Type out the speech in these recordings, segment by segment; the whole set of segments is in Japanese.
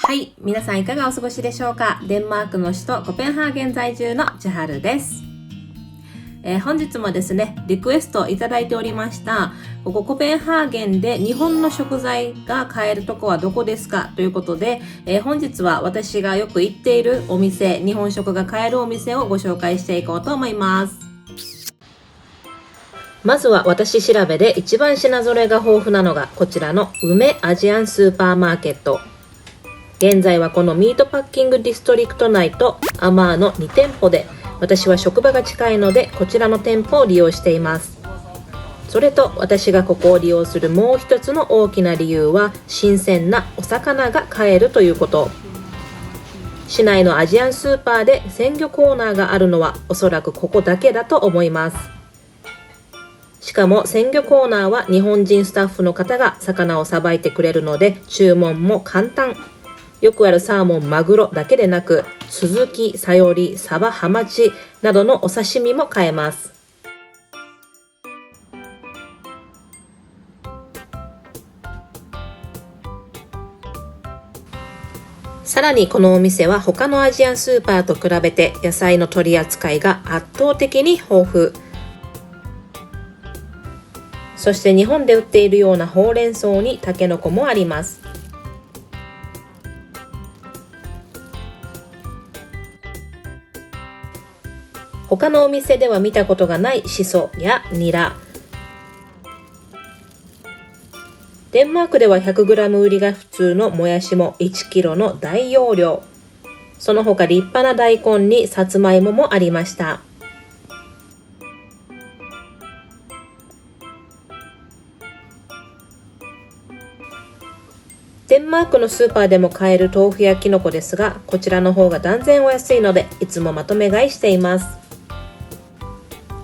はい、皆さんいかがお過ごしでしょうか。デンマークの首都コペンハーゲン在住の千春です。本日もですね、リクエストいただいておりました。ここコペンハーゲンで日本の食材が買えるとこはどこですかということで、本日は私がよく行っているお店、日本食が買えるお店をご紹介していこうと思います。まずは私調べで一番品揃えが豊富なのがこちらの梅アジアンスーパーマーケット。現在はこのミートパッキングディストリクト内とアマーの2店舗で、私は職場が近いのでこちらの店舗を利用しています。それと私がここを利用するもう一つの大きな理由は、新鮮なお魚が買えるということ。市内のアジアンスーパーで鮮魚コーナーがあるのはおそらくここだけだと思います。しかも鮮魚コーナーは日本人スタッフの方が魚をさばいてくれるので注文も簡単。よくあるサーモン、マグロだけでなく、スズキ、サヨリ、サバ、ハマチなどのお刺身も買えます。さらにこのお店は他のアジアンスーパーと比べて野菜の取り扱いが圧倒的に豊富。そして日本で売っているようなほうれん草にタケノコもあります。他のお店では見たことがないシソやニラ。デンマークでは 100g 売りが普通のもやしも 1kg の大容量。その他立派な大根にさつまいももありました。デンマークのスーパーでも買える豆腐やきのこですが、こちらの方が断然お安いのでいつもまとめ買いしています。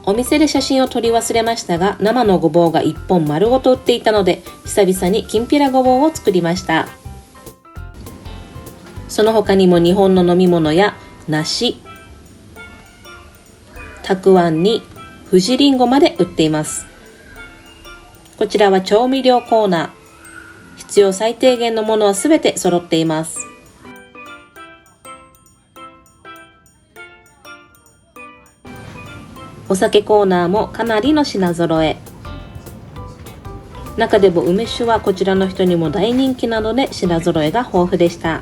お店で写真を撮り忘れましたが、生のごぼうが1本丸ごと売っていたので久々にきんぴらごぼうを作りました。その他にも日本の飲み物や梨、たくあんに富士りんごまで売っています。こちらは調味料コーナー。必要最低限のものはすべて揃っています。お酒コーナーもかなりの品揃え。中でも梅酒はこちらの人にも大人気なので品揃えが豊富でした。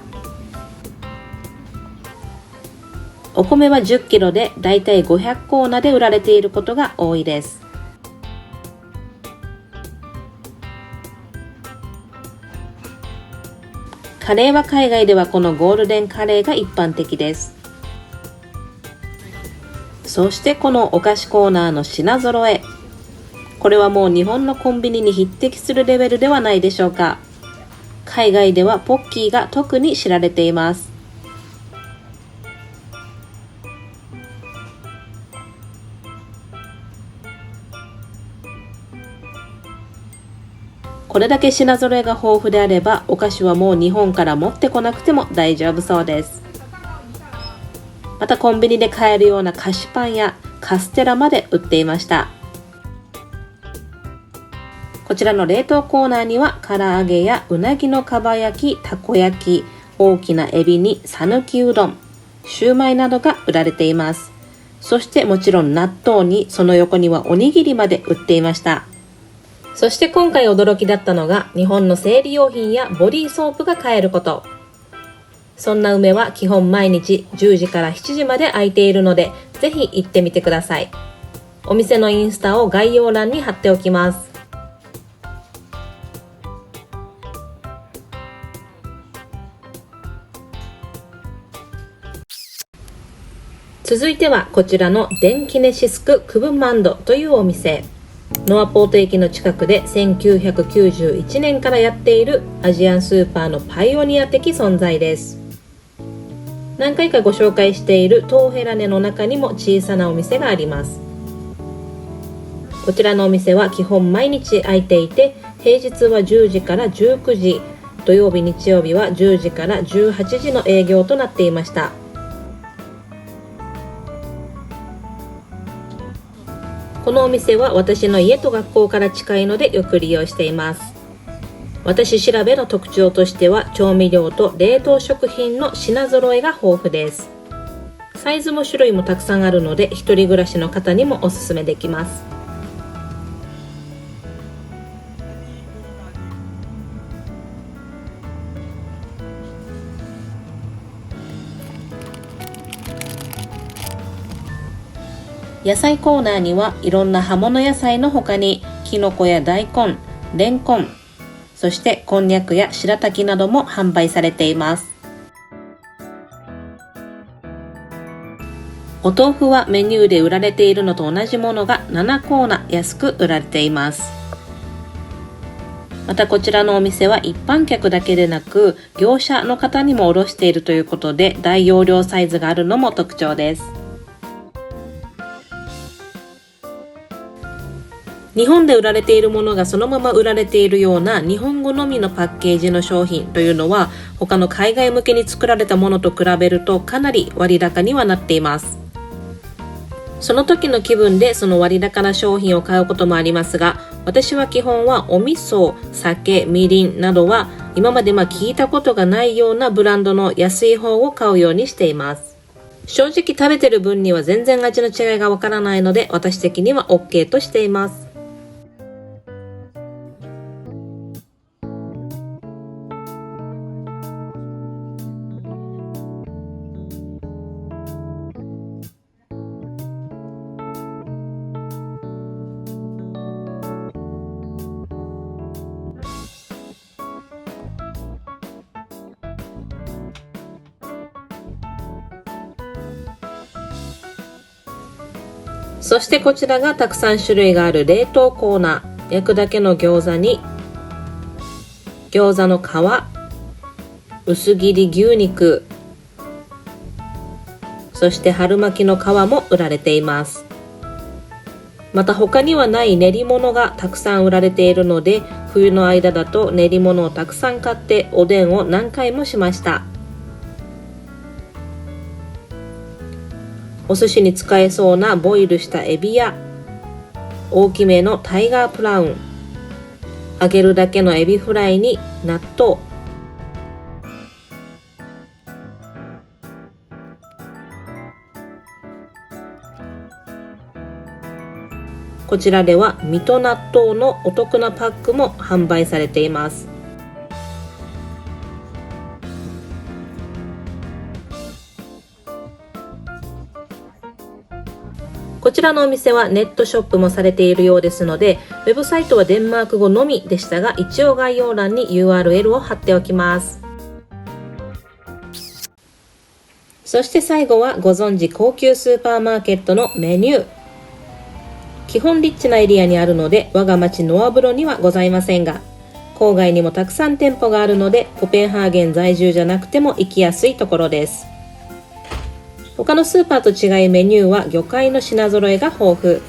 お米は 10kg でだいたい500コーナで売られていることが多いです。カレーは海外ではこのゴールデンカレーが一般的です。そしてこのお菓子コーナーの品揃え。これはもう日本のコンビニに匹敵するレベルではないでしょうか。海外ではポッキーが特に知られています。これだけ品揃えが豊富であれば、お菓子はもう日本から持ってこなくても大丈夫そうです。またコンビニで買えるような菓子パンやカステラまで売っていました。こちらの冷凍コーナーには唐揚げやうなぎのかば焼き、たこ焼き、大きなエビにさぬきうどん、シューマイなどが売られています。そしてもちろん納豆にその横にはおにぎりまで売っていました。そして今回驚きだったのが日本の生理用品やボディーソープが買えること。そんな梅は基本毎日10時から7時まで開いているので、ぜひ行ってみてください。お店のインスタを概要欄に貼っておきます。続いてはこちらのデンキネシスククブマンドというお店。ノアポート駅の近くで1991年からやっているアジアンスーパーのパイオニア的存在です。何回かご紹介しているトーヘラネの中にも小さなお店があります。こちらのお店は基本毎日開いていて、平日は10時から19時、土曜日日曜日は10時から18時の営業となっていました。このお店は私の家と学校から近いのでよく利用しています。私調べの特徴としては調味料と冷凍食品の品揃えが豊富です。サイズも種類もたくさんあるので一人暮らしの方にもおすすめできます。野菜コーナーにはいろんな葉物野菜の他にキノコや大根、レンコン、そしてこんにゃくや白滝なども販売されています。お豆腐はメニューで売られているのと同じものが7コーナー安く売られています。またこちらのお店は一般客だけでなく業者の方にも卸しているということで大容量サイズがあるのも特徴です。日本で売られているものがそのまま売られているような日本語のみのパッケージの商品というのは他の海外向けに作られたものと比べるとかなり割高にはなっています。その時の気分でその割高な商品を買うこともありますが、私は基本はお味噌、酒、みりんなどは今まで聞いたことがないようなブランドの安い方を買うようにしています。正直食べてる分には全然味の違いがわからないので私的には OK としています。そしてこちらがたくさん種類がある冷凍コーナー。焼くだけの餃子に餃子の皮、薄切り牛肉、そして春巻きの皮も売られています。また他にはない練り物がたくさん売られているので冬の間だと練り物をたくさん買っておでんを何回もしました。お寿司に使えそうなボイルしたエビや大きめのタイガープラウン、揚げるだけのエビフライに納豆、こちらでは身と納豆のお得なパックも販売されています。こちらのお店はネットショップもされているようですので、ウェブサイトはデンマーク語のみでしたが、一応概要欄に URL を貼っておきます。そして最後はご存知高級スーパーマーケットのメニュー。基本リッチなエリアにあるので我が町ノアブロにはございませんが、郊外にもたくさん店舗があるのでコペンハーゲン在住じゃなくても行きやすいところです。他のスーパーと違いメニューは魚介の品揃えが豊富。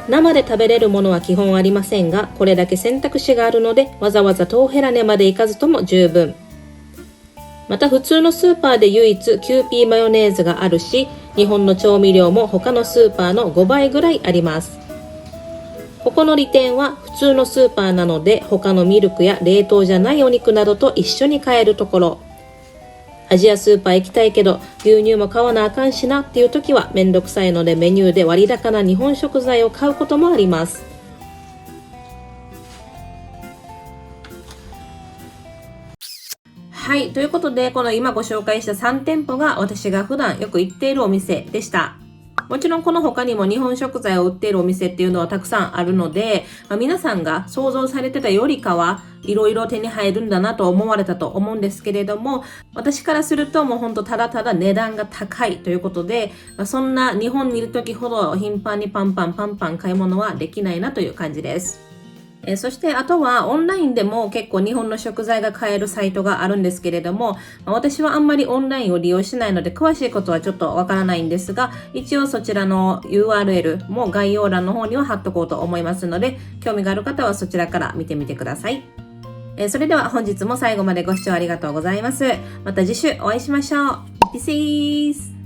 生で食べれるものは基本ありませんが、これだけ選択肢があるのでわざわざトーヘラネまで行かずとも十分。また普通のスーパーで唯一キューピーマヨネーズがあるし、日本の調味料も他のスーパーの5倍ぐらいあります。ここの利点は普通のスーパーなので他のミルクや冷凍じゃないお肉などと一緒に買えるところ。アジアスーパー行きたいけど牛乳も買わなあかんしなっていう時はめんどくさいのでメニューで割高な日本食材を買うこともあります。はい、ということでこの今ご紹介した3店舗が私が普段よく行っているお店でした。もちろんこの他にも日本食材を売っているお店っていうのはたくさんあるので、皆さんが想像されてたよりかはいろいろ手に入るんだなと思われたと思うんですけれども、私からするともうほんとただただ値段が高いということで、そんな日本にいる時ほど頻繁にパンパン買い物はできないなという感じです。そしてあとはオンラインでも結構日本の食材が買えるサイトがあるんですけれども、私はあんまりオンラインを利用しないので詳しいことはちょっとわからないんですが、一応そちらの URL も概要欄の方には貼っとこうと思いますので、興味がある方はそちらから見てみてください。それでは本日も最後までご視聴ありがとうございます。また次週お会いしましょう。Peace!